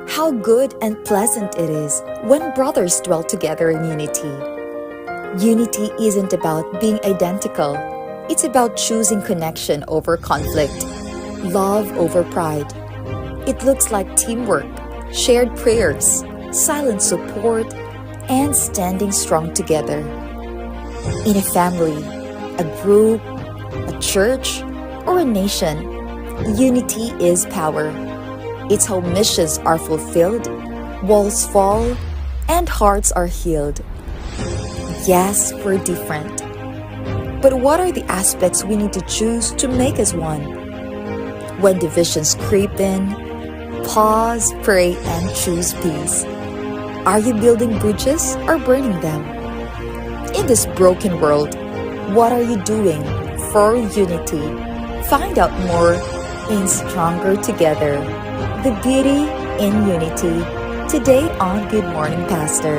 How good and pleasant it is when brothers dwell together in unity. Unity isn't about being identical. It's about choosing connection over conflict, love over pride. It looks like teamwork, shared prayers, silent support, and standing strong together. In a family, a group, a church, or a nation, unity is power. It's how missions are fulfilled, walls fall, and hearts are healed. Yes, we're different. But what are the aspects we need to choose to make us one? When divisions creep in, pause, pray, and choose peace. Are you building bridges or burning them? In this broken world, what are you doing for unity? Find out more in Stronger Together. The beauty in unity. Today on Good Morning Pastor.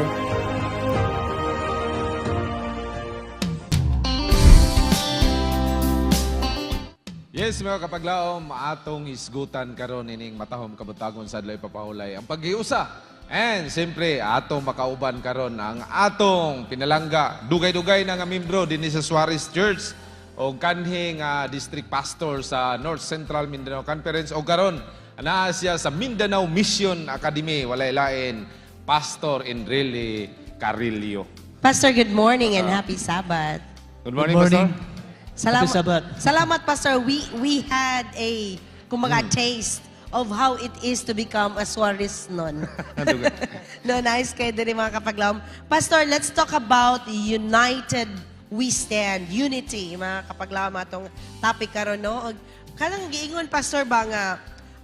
Yes, mga kapaglaom, atong isgutan karon ining matahom kabutagon sa adlaw papahulay ang paghiusa. And siyempre, atong makauban karon ang atong pinalangga, dugay-dugay na nga membro dinhi sa Suarez Church o kanhing district pastor sa North Central Mindanao Conference o karon naa siya sa Mindanao Mission Academy, walay lain, Pastor Enrile Carillo. Pastor, good morning and happy Sabbath. Good morning, Good morning. Pastor. Happy Sabbath. Salamat, Pastor. We had a taste of how it is to become a Suarez nun. No, nice kayo din mga kapaglaom. Pastor, let's talk about united we stand, unity, mga kapaglaom, atong topic karon no. Kanang giingon, Pastor, ba nga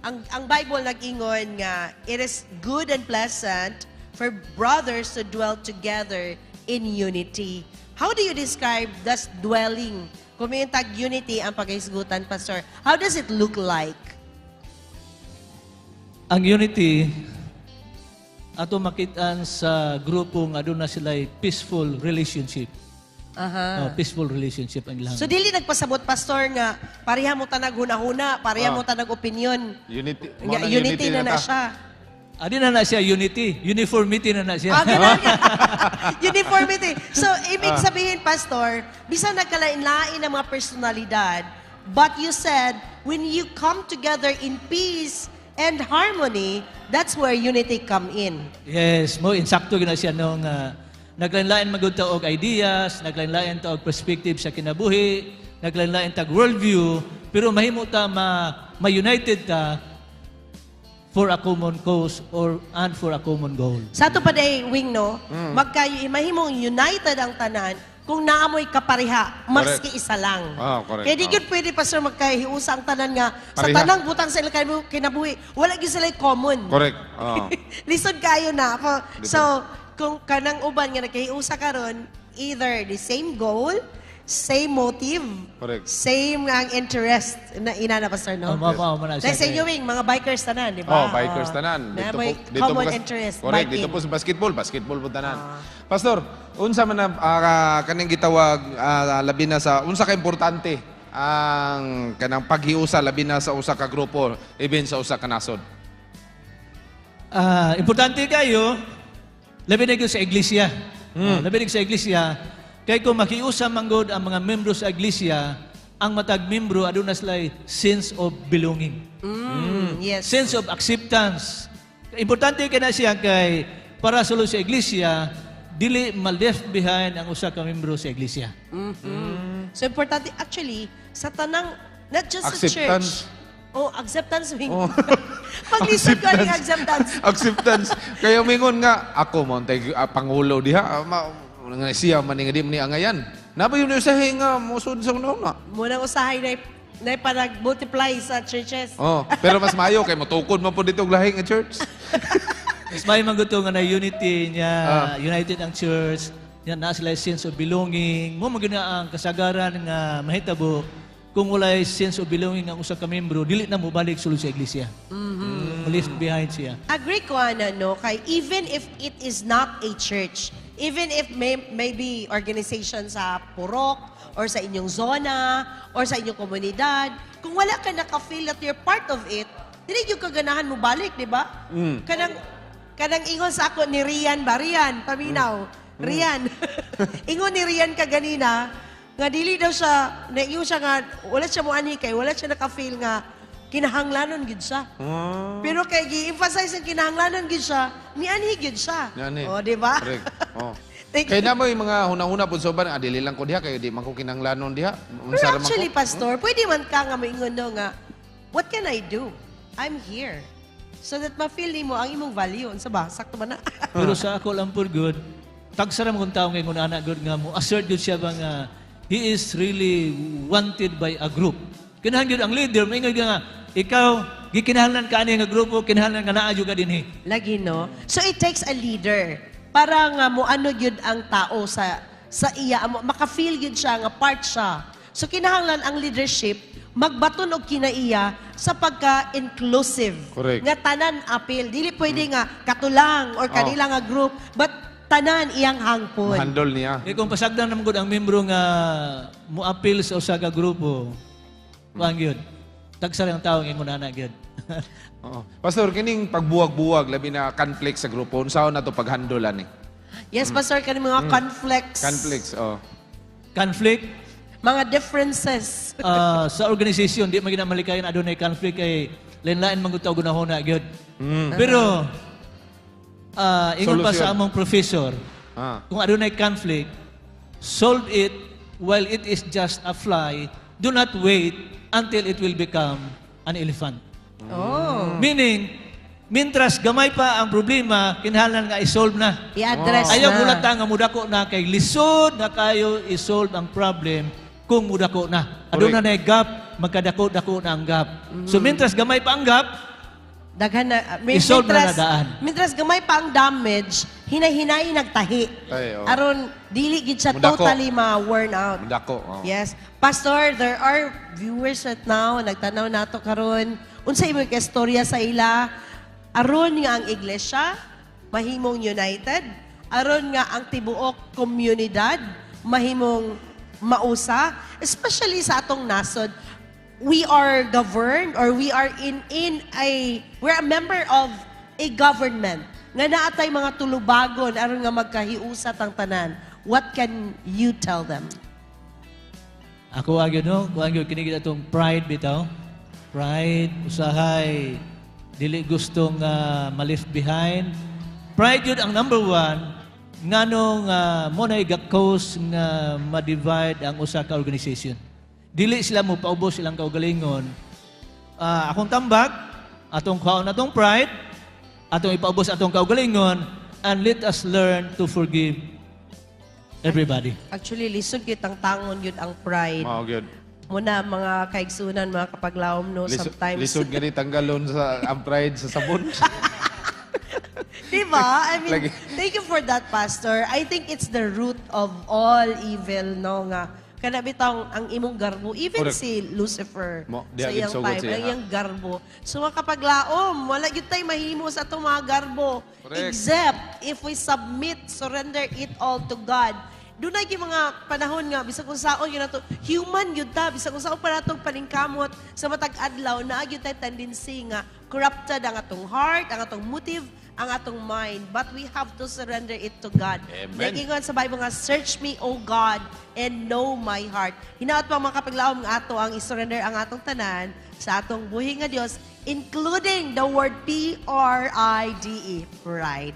ang Bible nag-ingon nga it is good and pleasant for brothers to dwell together in unity. How do you describe this dwelling? Kung may tag unity ang paghisgutan, Pastor, how does it look like? Ang unity, ato makitaan sa grupo nga doon na sila peaceful relationship. Peaceful relationship ang ilang. So, dili nagpasabot, Pastor, nga pareha mo tanag huna-huna, pareha mo tanag opinion. Unity, Nga, unity na siya. Adi na siya unity. Uniformity na siya. Ganun. Uniformity. So, ibig sabihin, Pastor, bisan nagkalain-lain ang mga personalidad, but you said, when you come together in peace and harmony, that's where unity come in. Yes, mo insakto gina siya nung naglain-lain magud ta og ideas, naglain-lain ta og perspective sa kinabuhi, naglain-lain ta og worldview, pero mahimo ta ma-united ta for a common cause and for a common goal. Sa ato pa day, Wing, no? Mahimong united ang tanan kung naamoy kapareha, maski isa lang. Correct. Kaya di yun pwede, Pastor, magkahiusa ang tanan nga sa Pareha. tanang butang sa ilang kinabuhi, wala yun sila common. Correct. Lisod kayo na. So, kung kanang uban nga nagkahiusa karon, either the same goal, same motive, Correct. same ang interest na ina na, Pastor, no? Like sa inyo, Wing, mga bikers tanan, di ba? Bikers tanan. Na may common interest, Correct. biking. Dito po sa basketball po tanan. Pastor, unsa man na kaning gitawag labi na sa unsa ka importante ang kanang paghiusa labi na sa usa ka grupo even sa usa ka nasod. Importante kayo, labi na kayo sa iglesia. Labi na sa iglesia, kaya kung makiusa manggod ang mga membro sa iglesia, ang matag membro aduna sila sense of belonging. Yes. Sense of acceptance. Importante ka na siya kay para sa iglesia, dili ma-left behind ang usa ka membro sa iglesia. So, importante, actually, sa tanang, not just Acceptance. sa church. Acceptance, Wing. Pag-lisod ka ng acceptance. Acceptance. Kaya mingon nga ako mo tay pangulo diha nga siya man nga di man ni angayan. Naba yun sa hinga musud sa una. Munang usahay na panag-multiply sa churches. Pero mas mayo kay motukod man po dito og lahi nga church. Mas may maguto nga na unity niya, united ang church, yan na sila sense of belonging. Mo magina ang kasagaran nga mahitabo kung walay sense of belonging ang usa ka membro, dili na mo balik sulod sa iglesia. Left behind siya. Agree ko, no? Kay even if it is not a church, even if maybe organization sa purok, or sa inyong zona, or sa inyong komunidad, kung wala ka naka-feel that you're part of it, dili yung kaganahan mo balik, di ba? Mm. Kanang ingon sa ako ni Rian ba? Rian, paminaw. Rian. Ingon ni Rian kaganina, nga dili daw siya, naingon siya nga, wala siya mo ani kay, wala siya naka-feel nga, kinahanglanon gid siya. Pero kay gi-emphasize ang kinahanglanon gid siya, ni anhi gid siya. Yan eh. O, di ba? Correct. Oh. Thank Kaya you. na mo yung mga hunahuna po soban, dili lang ko diha, kayo di man ko kinanglanon diha. Pero Unsa ra man actually, ko? Pastor, pwede man ka nga maingon no nga, what can I do? I'm here. So that ma-feel mo ang imong value. Unsa ba? Sakto ba na? Pero sa ako lang po good, tagsaram kong tao ngayon ana good nga mo, assert good siya ba nga, he is really wanted by a group. Kinahan yun ang leader, may nga, ikaw, gikinahanglan ka ani nga grupo, kinahanglan ka naa juga dinhi. Lagi, no? So it takes a leader para nga mo ano yun ang tao sa iya, maka-feel yun siya, nga part siya. So kinahanglan ang leadership, magbaton og kinaiya sa pagka-inclusive. Correct. Nga tanan appeal. Dili pwede nga katulang or kanila nga group, but tanan iyang hangpon. Handle niya. Kaya kung pasagdan naman gud ang membro nga mo-appeal sa usa ka grupo, kuang yun. Tagsara ang tao ngayon ana gyud. Oo. Pastor, kining pagbuwag-buwag labi na conflict sa grupo, unsaon na to paghandolan ni? Yes, Pastor, kani mga conflicts. Conflicts, oh. Conflict Mga differences. sa organisasyon, di magina malikayan adunay conflict kay lain-lain man gud taw gunahuna gyud. Pero ingon pa sa Solusyon. among professor, Ah. kung adunay conflict, solve it while it is just a fly. Do not wait until it will become an elephant. Oh. Meaning, mintras gamay pa ang problema, kinahanglan nga i-solve na. I-address Ayaw na. bulata nga mudako na kay lisod na kayo i-solve ang problem kung mudako na. Aduna na gap, magkadako-dako na ang gap. So mintras gamay pa ang gap, Daghan na, I-solve na nadaan. Mintras gamay pa ang damage, hinay-hinay nagtahi. Ay, oh. Aron, dili gid siya Mudako. totally ma-worn out. Dako. Oh. Yes. Pastor, there are viewers right now, nagtanaw nato karon. Unsa imong kastorya sa ila? Aron nga ang iglesia mahimong united, aron nga ang tibuok komunidad mahimong mausa, especially sa atong nasod. We are governed or we're a member of a government nga naatay mga tulubagon aron nga magkahiusat ang tanan. What can you tell them? ako agyo no, kung agyo kinigit atong pride bitaw. Pride, usahay, dili gustong ma-left behind. Pride yun ang number one, nga nung mo na igakos nga ma-divide ang usa ka organization. Dili sila mo paubos silang kaugalingon. Akong tambag, atong kaon atong pride, atong ipaubos atong kaugalingon, and let us learn to forgive everybody. Actually, lisod kitang tangon yun ang pride. Mao gyud. Muna mga kaigsunan, mga kapaglawom, no, sometimes. Lisod gani tanggalon sa ang pride sa sabon. Diba? I mean, Lagi. thank you for that, Pastor. I think it's the root of all evil, no, nga. Kana bitang ang imong garbo, even Correct. si Lucifer Di sa agad iyang sugod time, siya, ang ha? iyang garbo. So mga kapaglaom, wala yun tayo mahimo sa itong mga garbo. Correct. Except if we submit, surrender it all to God. Doon na yung mga panahon nga, bisa kung saan yun na to, human yun ta, bisa kung saan pa na itong paningkamot sa matag adlaw, na yun tayo tendency nga, corrupted ang atong heart, ang atong motive, ang atong mind. But we have to surrender it to God. Amen. Nagingon sa Bible nga, search me, O God, and know my heart. Hinaot pa mga kapaglaom nga ato ang isurrender ang atong tanan sa atong buhi nga Dios, including the word P-R-I-D-E, pride.